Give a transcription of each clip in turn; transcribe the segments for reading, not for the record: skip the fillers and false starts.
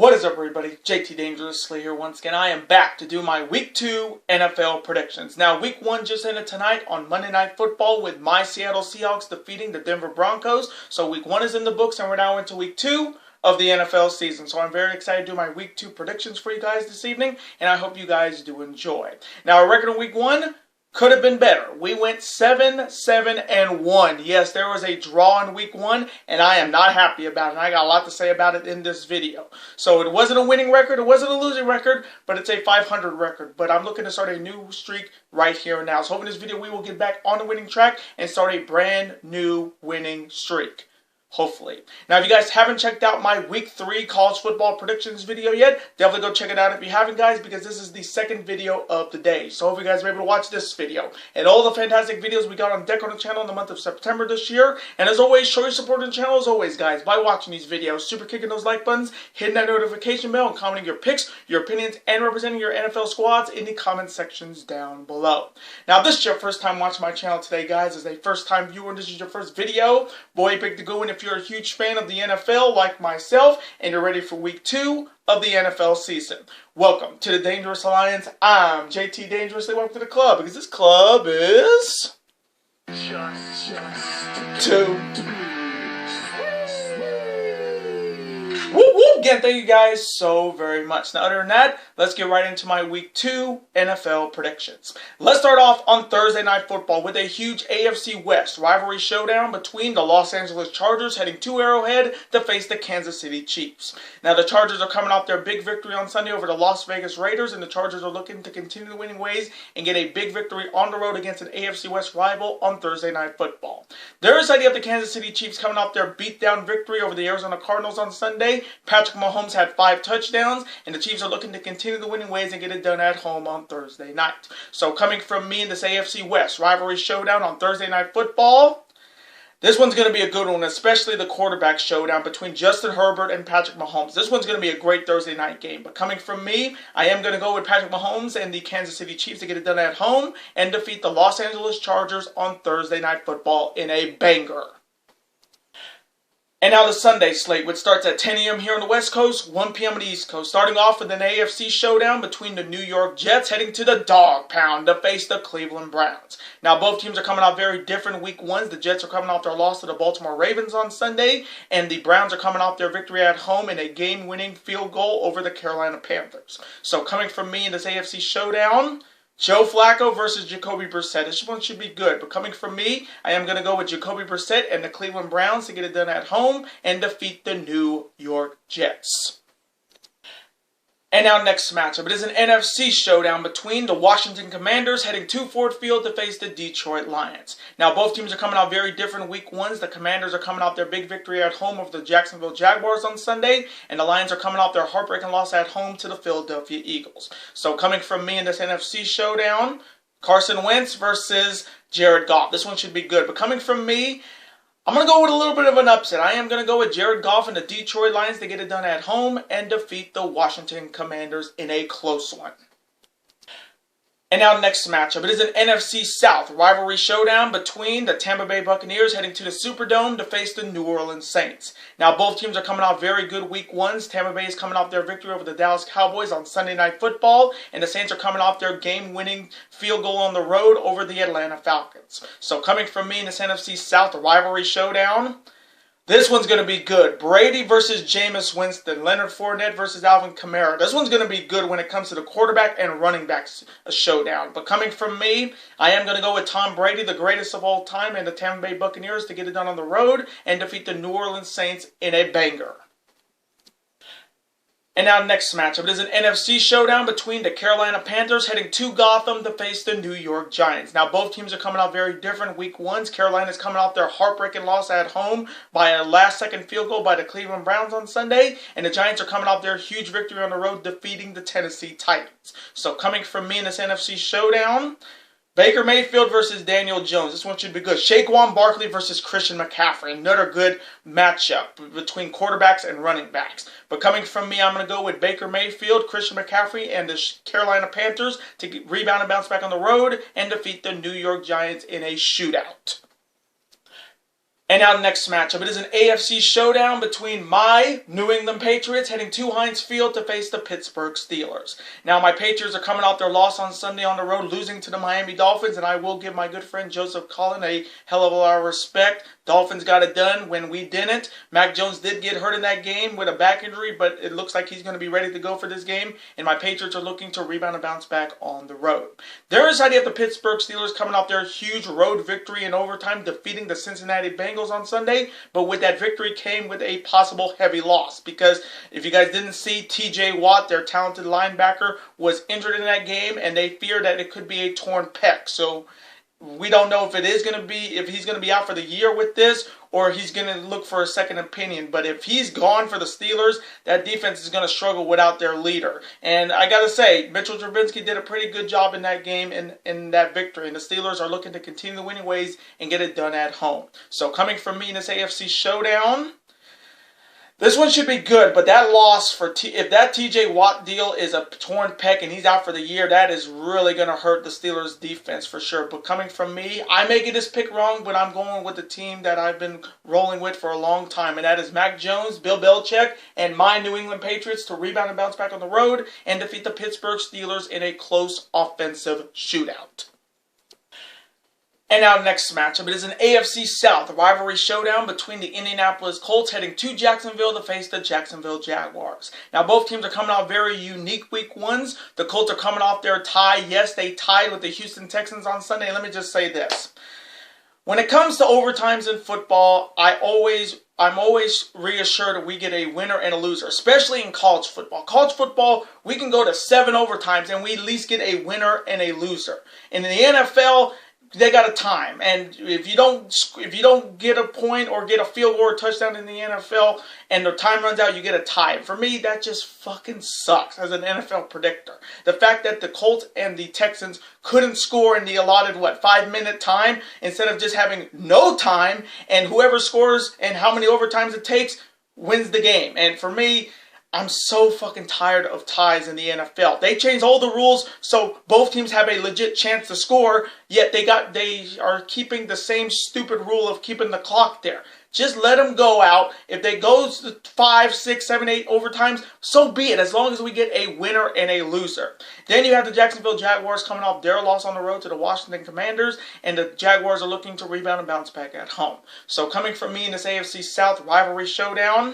What is up, everybody? JT Dangerously here once again. I am back to do my Week 2 NFL predictions. Now, Week 1 just ended tonight on Monday Night Football with my Seattle Seahawks defeating the Denver Broncos. So Week 1 is in the books, and we're now into Week 2 of the NFL season. So I'm very excited to do my Week 2 predictions for you guys this evening, and I hope you guys do enjoy. Now, our record in Week 1 could have been better. We went 7-7-1. Yes, there was a draw in Week 1, and I am not happy about it. And I got a lot to say about it in this video. So it wasn't a winning record, it wasn't a losing record, but it's a 500 record. But I'm looking to start a new streak right here and now. So hoping this video we will get back on the winning track and start a brand new winning streak. Hopefully. Now, if you guys haven't checked out my Week 3 college football predictions video yet, definitely go check it out if you haven't, guys, because this is the second video of the day. So hopefully you guys are able to watch this video and all the fantastic videos we got on deck on the channel in the month of September this year. And as always, show your support on the channel as always, guys, by watching these videos, super kicking those like buttons, hitting that notification bell, and commenting your picks, your opinions, and representing your NFL squads in the comment sections down below. Now, if this is your first time watching my channel today, guys, as a first-time viewer, and this is your first video, boy, pick the go in if you're a huge fan of the NFL like myself and you're ready for Week 2 of the NFL season. Welcome to the Dangerous Alliance. I'm JT Dangerously. Welcome to the club, because this club is just two. Whoop, whoop. Again, thank you guys so very much. Now, other than that, let's get right into my Week 2 NFL predictions. Let's start off on Thursday Night Football with a huge AFC West rivalry showdown between the Los Angeles Chargers heading to Arrowhead to face the Kansas City Chiefs. Now, the Chargers are coming off their big victory on Sunday over the Las Vegas Raiders, and the Chargers are looking to continue the winning ways and get a big victory on the road against an AFC West rival on Thursday Night Football. There is idea of the Kansas City Chiefs coming off their beatdown victory over the Arizona Cardinals on Sunday. Patrick Mahomes had 5 touchdowns, and the Chiefs are looking to continue the winning ways and get it done at home on Thursday night. So coming from me in this AFC West rivalry showdown on Thursday Night Football, this one's going to be a good one, especially the quarterback showdown between Justin Herbert and Patrick Mahomes. This one's going to be a great Thursday night game. But coming from me, I am going to go with Patrick Mahomes and the Kansas City Chiefs to get it done at home and defeat the Los Angeles Chargers on Thursday Night Football in a banger. And now the Sunday slate, which starts at 10 a.m. here on the West Coast, 1 p.m. on the East Coast. Starting off with an AFC showdown between the New York Jets heading to the Dog Pound to face the Cleveland Browns. Now, both teams are coming off very different Week 1s. The Jets are coming off their loss to the Baltimore Ravens on Sunday, and the Browns are coming off their victory at home in a game-winning field goal over the Carolina Panthers. So coming from me in this AFC showdown, Joe Flacco versus Jacoby Brissett. This one should be good. But coming from me, I am going to go with Jacoby Brissett and the Cleveland Browns to get it done at home and defeat the New York Jets. And now next matchup. It is an NFC showdown between the Washington Commanders heading to Ford Field to face the Detroit Lions. Now, both teams are coming out very different Week 1s. The Commanders are coming off their big victory at home over the Jacksonville Jaguars on Sunday, and the Lions are coming off their heartbreaking loss at home to the Philadelphia Eagles. So coming from me in this NFC showdown, Carson Wentz versus Jared Goff. This one should be good. But coming from me, I'm going to go with a little bit of an upset. I am going to go with Jared Goff and the Detroit Lions to get it done at home and defeat the Washington Commanders in a close one. And now next matchup. It is an NFC South rivalry showdown between the Tampa Bay Buccaneers heading to the Superdome to face the New Orleans Saints. Now, both teams are coming off very good Week 1s. Tampa Bay is coming off their victory over the Dallas Cowboys on Sunday Night Football, and the Saints are coming off their game-winning field goal on the road over the Atlanta Falcons. So coming from me in this NFC South rivalry showdown, this one's going to be good. Brady versus Jameis Winston. Leonard Fournette versus Alvin Kamara. This one's going to be good when it comes to the quarterback and running backs showdown. But coming from me, I am going to go with Tom Brady, the greatest of all time, and the Tampa Bay Buccaneers to get it done on the road and defeat the New Orleans Saints in a banger. And now next matchup. It is an NFC showdown between the Carolina Panthers heading to Gotham to face the New York Giants. Now, both teams are coming out very different Week 1s. Carolina is coming off their heartbreaking loss at home by a last-second field goal by the Cleveland Browns on Sunday. And the Giants are coming off their huge victory on the road, defeating the Tennessee Titans. So coming from me in this NFC showdown, Baker Mayfield versus Daniel Jones. This one should be good. Saquon Barkley versus Christian McCaffrey. Another good matchup between quarterbacks and running backs. But coming from me, I'm going to go with Baker Mayfield, Christian McCaffrey, and the Carolina Panthers to rebound and bounce back on the road and defeat the New York Giants in a shootout. And now the next matchup. It is an AFC showdown between my New England Patriots heading to Heinz Field to face the Pittsburgh Steelers. Now my Patriots are coming off their loss on Sunday on the road, losing to the Miami Dolphins, and I will give my good friend Joseph Cullen a hell of a lot of respect. Dolphins got it done when we didn't. Mac Jones did get hurt in that game with a back injury, but it looks like he's going to be ready to go for this game, and my Patriots are looking to rebound and bounce back on the road. Their side, you have the Pittsburgh Steelers coming off their huge road victory in overtime, defeating the Cincinnati Bengals on Sunday, but with that victory came with a possible heavy loss, because if you guys didn't see, TJ Watt, their talented linebacker, was injured in that game, and they fear that it could be a torn pec. So we don't know if he's going to be out for the year with this, or he's going to look for a second opinion. But if he's gone for the Steelers, that defense is going to struggle without their leader. And I got to say, Mitchell Trubisky did a pretty good job in that game, in that victory. And the Steelers are looking to continue the winning ways and get it done at home. So coming from me in this AFC showdown, this one should be good, but that loss if that TJ Watt deal is a torn pec and he's out for the year, that is really going to hurt the Steelers defense for sure. But coming from me, I may get this pick wrong, but I'm going with the team that I've been rolling with for a long time, and that is Mac Jones, Bill Belichick, and my New England Patriots to rebound and bounce back on the road and defeat the Pittsburgh Steelers in a close offensive shootout. And now next matchup, it is an AFC South rivalry showdown between the Indianapolis Colts heading to Jacksonville to face the Jacksonville Jaguars. Now both teams are coming off very unique week ones. The Colts are coming off their tie. Yes, they tied with the Houston Texans on Sunday. Let me just say this. When it comes to overtimes in football, I'm always reassured that we get a winner and a loser, especially in college football. College football, we can go to 7 overtimes and we at least get a winner and a loser. And in the NFL, they got a time, and if you don't get a point or get a field goal or touchdown in the NFL and the time runs out, you get a tie. For me, that just fucking sucks as an NFL predictor. The fact that the Colts and the Texans couldn't score in the allotted 5-minute time instead of just having no time, and whoever scores and how many overtimes it takes wins the game. And for me, I'm so fucking tired of ties in the NFL. They changed all the rules so both teams have a legit chance to score, yet they are keeping the same stupid rule of keeping the clock there. Just let them go out. If they go 5, 6, 7, 8 overtimes, so be it, as long as we get a winner and a loser. Then you have the Jacksonville Jaguars coming off their loss on the road to the Washington Commanders, and the Jaguars are looking to rebound and bounce back at home. So coming from me in this AFC South rivalry showdown,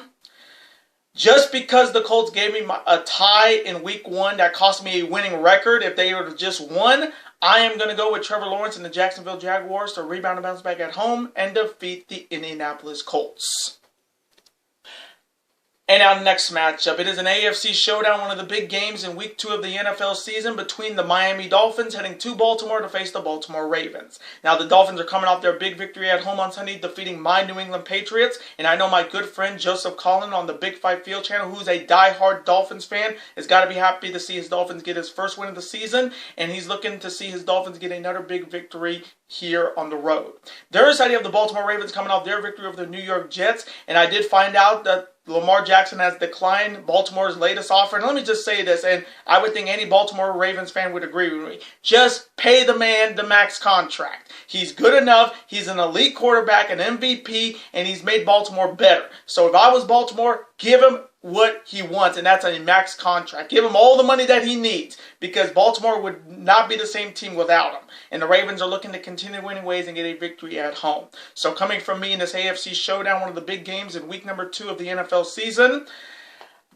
just because the Colts gave me a tie in week 1 that cost me a winning record, if they would have just won, I am going to go with Trevor Lawrence and the Jacksonville Jaguars to rebound and bounce back at home and defeat the Indianapolis Colts. And our next matchup, it is an AFC showdown, one of the big games in week 2 of the NFL season between the Miami Dolphins heading to Baltimore to face the Baltimore Ravens. Now the Dolphins are coming off their big victory at home on Sunday, defeating my New England Patriots, and I know my good friend Joseph Cullen on the Big Five Field channel, who's a die-hard Dolphins fan, has got to be happy to see his Dolphins get his first win of the season, and he's looking to see his Dolphins get another big victory here on the road. Their side, you have the Baltimore Ravens coming off their victory over the New York Jets, and I did find out that Lamar Jackson has declined Baltimore's latest offer. And let me just say this, and I would think any Baltimore Ravens fan would agree with me. Just pay the man the max contract. He's good enough. He's an elite quarterback, an MVP, and he's made Baltimore better. So if I was Baltimore, give him what he wants, and that's a max contract. Give him all the money that he needs, because Baltimore would not be the same team without him. And the Ravens are looking to continue winning ways and get a victory at home. So coming from me in this AFC showdown, one of the big games in week number 2 of the NFL season,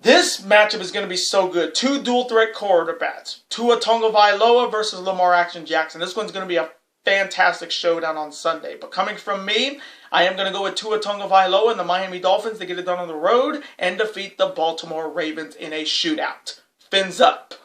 this matchup is going to be so good. 2 dual-threat quarterbacks. Tua Tagovailoa versus Lamar Action Jackson. This one's going to be a fantastic showdown on Sunday. But coming from me, I am going to go with Tua Tagovailoa and the Miami Dolphins to get it done on the road and defeat the Baltimore Ravens in a shootout. Fins up.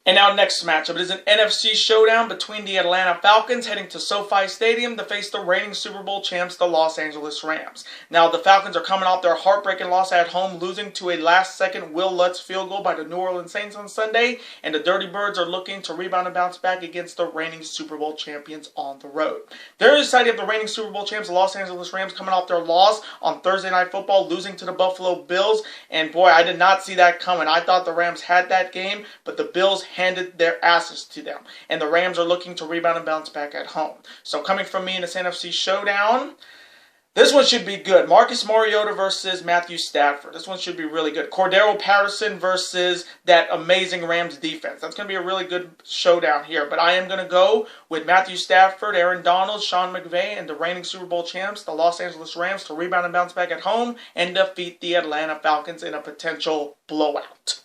And now next matchup, it is an NFC showdown between the Atlanta Falcons heading to SoFi Stadium to face the reigning Super Bowl champs, the Los Angeles Rams. Now the Falcons are coming off their heartbreaking loss at home, losing to a last-second Will Lutz field goal by the New Orleans Saints on Sunday, and the Dirty Birds are looking to rebound and bounce back against the reigning Super Bowl champions on the road. There is side of the reigning Super Bowl champs, the Los Angeles Rams, coming off their loss on Thursday Night Football, losing to the Buffalo Bills, and boy, I did not see that coming. I thought the Rams had that game, but the Bills handed their asses to them. And the Rams are looking to rebound and bounce back at home. So coming from me in this NFC showdown, this one should be good. Marcus Mariota versus Matthew Stafford. This one should be really good. Cordero Patterson versus that amazing Rams defense. That's going to be a really good showdown here. But I am going to go with Matthew Stafford, Aaron Donald, Sean McVay, and the reigning Super Bowl champs, the Los Angeles Rams, to rebound and bounce back at home and defeat the Atlanta Falcons in a potential blowout.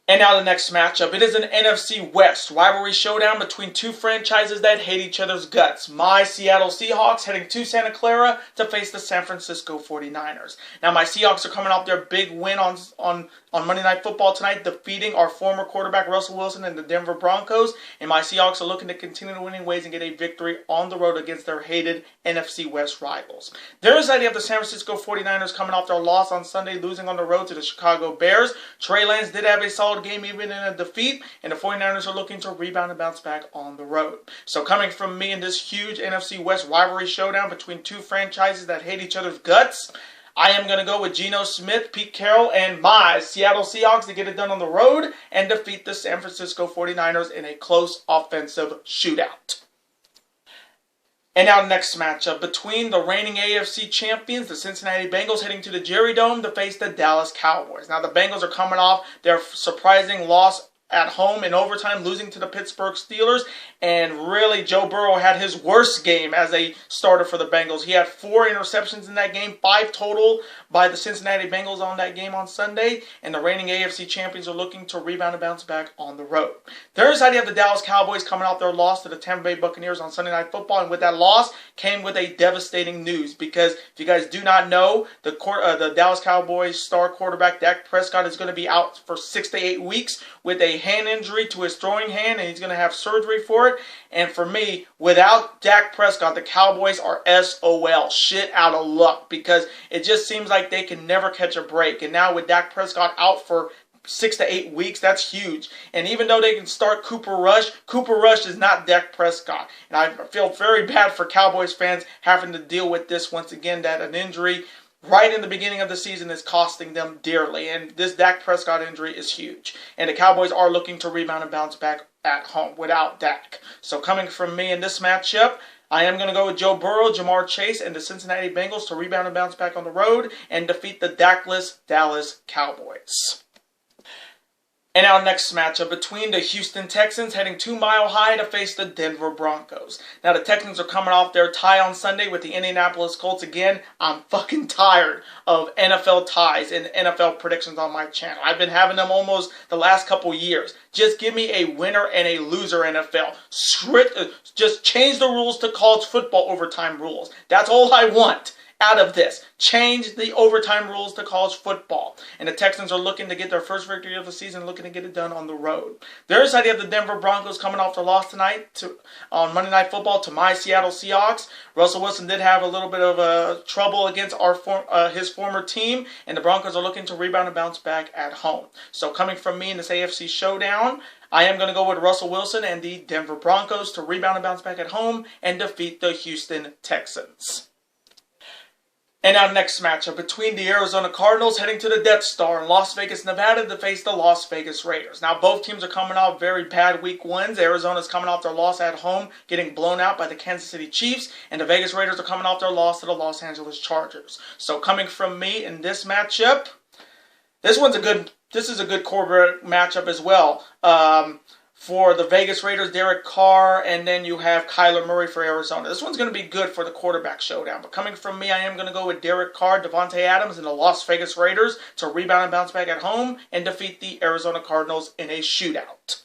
And now the next matchup. It is an NFC West rivalry showdown between two franchises that hate each other's guts. My Seattle Seahawks heading to Santa Clara to face the San Francisco 49ers. Now my Seahawks are coming off their big win on Monday Night Football tonight, defeating our former quarterback Russell Wilson and the Denver Broncos. And my Seahawks are looking to continue winning ways and get a victory on the road against their hated NFC West rivals. Their side, you have the San Francisco 49ers coming off their loss on Sunday, losing on the road to the Chicago Bears. Trey Lance did have a solid game even in a defeat, and the 49ers are looking to rebound and bounce back on the road. So coming from me in this huge NFC West rivalry showdown between two franchises that hate each other's guts, I am going to go with Geno Smith, Pete Carroll, and my Seattle Seahawks to get it done on the road and defeat the San Francisco 49ers in a close offensive shootout. And now the next matchup between the reigning AFC champions, the Cincinnati Bengals, heading to the Jerry Dome to face the Dallas Cowboys. Now the Bengals are coming off their surprising loss at home in overtime, losing to the Pittsburgh Steelers. And really, Joe Burrow had his worst game as a starter for the Bengals. He had 4 interceptions in that game, 5 total by the Cincinnati Bengals on that game on Sunday. And the reigning AFC champions are looking to rebound and bounce back on the road. Their side, you have the Dallas Cowboys coming off their loss to the Tampa Bay Buccaneers on Sunday Night Football. And with that loss came with a devastating news, because if you guys do not know, the Dallas Cowboys star quarterback Dak Prescott is going to be out for 6 to 8 weeks with a hand injury to his throwing hand, and he's going to have surgery for it. And for me, without Dak Prescott, the Cowboys are SOL, shit out of luck, because it just seems like they can never catch a break. And now with Dak Prescott out for 6 to 8 weeks, that's huge. And even though they can start Cooper Rush is not Dak Prescott. And I feel very bad for Cowboys fans having to deal with this once again, that an injury right in the beginning of the season is costing them dearly. And this Dak Prescott injury is huge. And the Cowboys are looking to rebound and bounce back at home without Dak. So coming from me in this matchup, I am going to go with Joe Burrow, Jamar Chase, and the Cincinnati Bengals to rebound and bounce back on the road and defeat the Dakless Dallas Cowboys. And now next matchup between the Houston Texans heading to Mile High to face the Denver Broncos. Now the Texans are coming off their tie on Sunday with the Indianapolis Colts again. I'm fucking tired of NFL ties and NFL predictions on my channel. I've been having them almost the last couple years. Just give me a winner and a loser NFL. Just change the rules to college football overtime rules. That's all I want out of this. Change the overtime rules to college football. And the Texans are looking to get their first victory of the season, looking to get it done on the road. Their side, you have the Denver Broncos coming off their loss tonight on Monday Night Football to my Seattle Seahawks. Russell Wilson did have a little bit of trouble against his former team, and the Broncos are looking to rebound and bounce back at home. So coming from me in this AFC showdown, I am going to go with Russell Wilson and the Denver Broncos to rebound and bounce back at home and defeat the Houston Texans. And our next matchup between the Arizona Cardinals heading to the Death Star in Las Vegas, Nevada to face the Las Vegas Raiders. Now both teams are coming off very bad week ones. Arizona's coming off their loss at home, getting blown out by the Kansas City Chiefs, and the Vegas Raiders are coming off their loss to the Los Angeles Chargers. So coming from me in this matchup, this is a good quarterback matchup as well. For the Vegas Raiders, Derek Carr, and then you have Kyler Murray for Arizona. This one's going to be good for the quarterback showdown. But coming from me, I am going to go with Derek Carr, Devontae Adams, and the Las Vegas Raiders to rebound and bounce back at home and defeat the Arizona Cardinals in a shootout.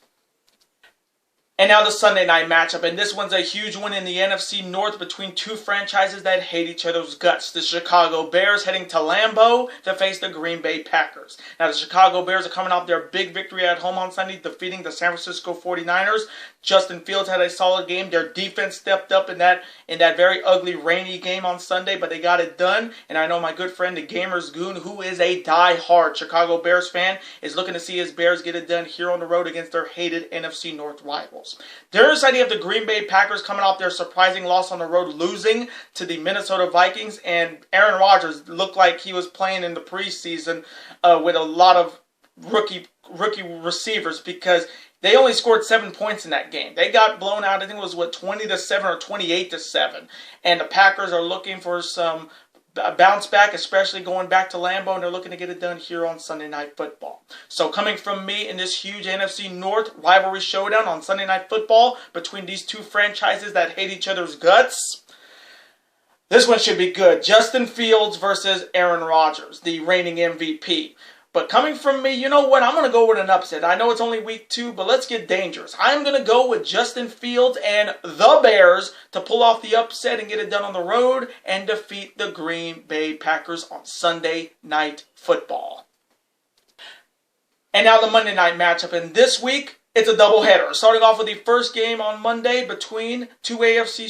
And now the Sunday night matchup, and this one's a huge one in the NFC North between two franchises that hate each other's guts. The Chicago Bears heading to Lambeau to face the Green Bay Packers. Now the Chicago Bears are coming off their big victory at home on Sunday, defeating the San Francisco 49ers. Justin Fields had a solid game. Their defense stepped up in that very ugly, rainy game on Sunday, but they got it done. And I know my good friend, the Gamers Goon, who is a die-hard Chicago Bears fan, is looking to see his Bears get it done here on the road against their hated NFC North rivals. Their side, you have the Green Bay Packers coming off their surprising loss on the road, losing to the Minnesota Vikings. And Aaron Rodgers looked like he was playing in the preseason with a lot of rookie receivers, because they only scored 7 points in that game. They got blown out. I think it was 20-7 or 28-7. And the Packers are looking for some bounce back, especially going back to Lambeau, and they're looking to get it done here on Sunday Night Football. So coming from me in this huge NFC North rivalry showdown on Sunday Night Football between these two franchises that hate each other's guts, this one should be good. Justin Fields versus Aaron Rodgers, the reigning MVP. But coming from me, you know what? I'm going to go with an upset. I know it's only week 2, but let's get dangerous. I'm going to go with Justin Fields and the Bears to pull off the upset and get it done on the road and defeat the Green Bay Packers on Sunday Night Football. And now the Monday night matchup. And this week, it's a doubleheader. Starting off with the first game on Monday between two AFC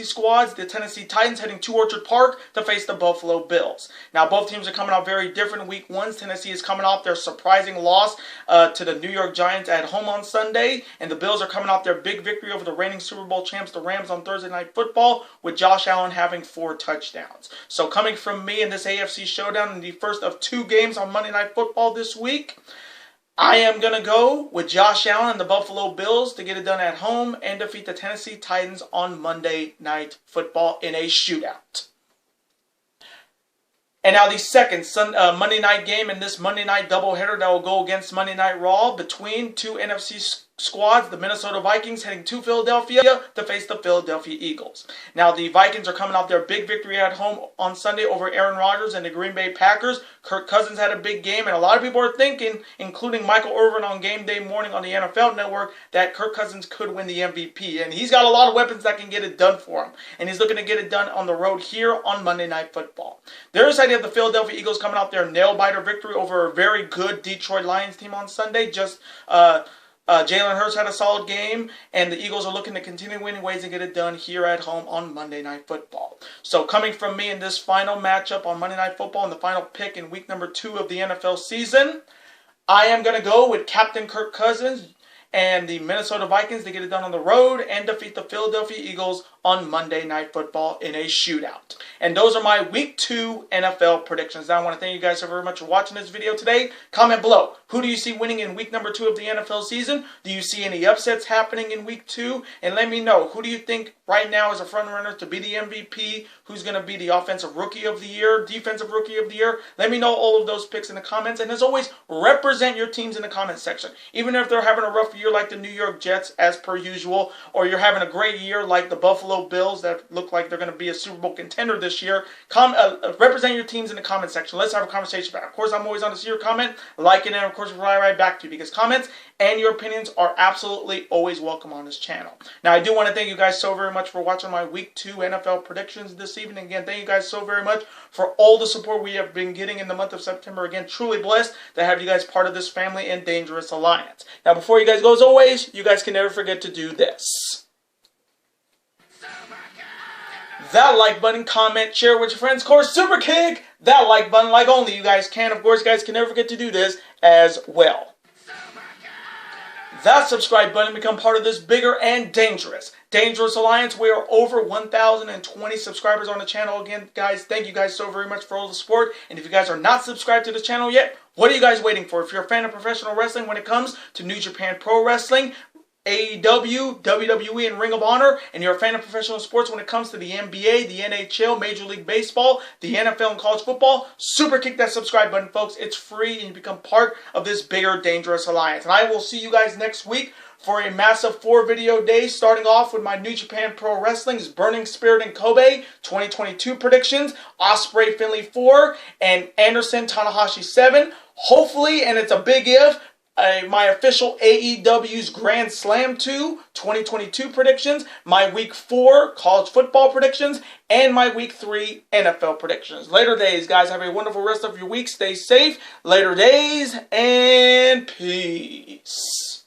squads. The Tennessee Titans heading to Orchard Park to face the Buffalo Bills. Now, both teams are coming out very different. Week 1, Tennessee is coming off their surprising loss to the New York Giants at home on Sunday. And the Bills are coming off their big victory over the reigning Super Bowl champs, the Rams, on Thursday Night Football, with Josh Allen having 4 touchdowns. So coming from me in this AFC showdown in the first of 2 games on Monday Night Football this week, I am going to go with Josh Allen and the Buffalo Bills to get it done at home and defeat the Tennessee Titans on Monday Night Football in a shootout. And now the second Monday night game in this Monday night doubleheader that will go against Monday Night Raw between two NFC squads, the Minnesota Vikings heading to Philadelphia to face the Philadelphia Eagles. Now, the Vikings are coming off their big victory at home on Sunday over Aaron Rodgers and the Green Bay Packers. Kirk Cousins had a big game, and a lot of people are thinking, including Michael Irvin on game day morning on the NFL Network, that Kirk Cousins could win the MVP. And he's got a lot of weapons that can get it done for him. And he's looking to get it done on the road here on Monday Night Football. There's the idea of the Philadelphia Eagles coming out their nail-biter victory over a very good Detroit Lions team on Sunday. Jalen Hurts had a solid game, and the Eagles are looking to continue winning ways and get it done here at home on Monday Night Football. So coming from me in this final matchup on Monday Night Football and the final pick in week number 2 of the NFL season, I am going to go with Captain Kirk Cousins and the Minnesota Vikings to get it done on the road and defeat the Philadelphia Eagles on Monday Night Football in a shootout. And those are my Week 2 NFL predictions. Now, I want to thank you guys so very much for watching this video today. Comment below. Who do you see winning in week number 2 of the NFL season? Do you see any upsets happening in week 2? And let me know, who do you think right now is a front runner to be the MVP? Who's going to be the Offensive Rookie of the Year, Defensive Rookie of the Year? Let me know all of those picks in the comments. And as always, represent your teams in the comment section. Even if they're having a rough year like the New York Jets, as per usual, or you're having a great year like the Buffalo Bills that look like they're going to be a Super Bowl contender this year, represent your teams in the comment section. Let's have a conversation about it. Of course, I'm always on to see your comment, like it, and of course, reply right back to you, because comments and your opinions are absolutely always welcome on this channel. Now, I do want to thank you guys so very much for watching my Week 2 NFL predictions this evening. Again, thank you guys so very much for all the support we have been getting in the month of September. Again, truly blessed to have you guys part of this family and dangerous alliance. Now, before you guys go, as always, you guys can never forget to do this. That like button, comment, share with your friends. Of course, super kick that like button like only you guys can. Of course, you guys can never forget to do this as well. That subscribe button, become part of this bigger and dangerous alliance. We are over 1,020 subscribers on the channel. Again, guys, thank you guys so very much for all the support. And if you guys are not subscribed to the channel yet, what are you guys waiting for? If you're a fan of professional wrestling when it comes to New Japan Pro Wrestling, AEW, WWE, and Ring of Honor, and you're a fan of professional sports when it comes to the NBA, the NHL, Major League Baseball, the NFL, and college football, super kick that subscribe button, folks. It's free, and you become part of this bigger, dangerous alliance. And I will see you guys next week for a massive 4-video day, starting off with my New Japan Pro Wrestling's Burning Spirit in Kobe 2022 predictions, Ospreay Finley 4, and Anderson Tanahashi 7. Hopefully, and it's a big if, my official AEW's Grand Slam 2 2022 predictions, my Week 4 college football predictions, and my Week 3 NFL predictions. Later days, guys. Have a wonderful rest of your week. Stay safe. Later days, and peace.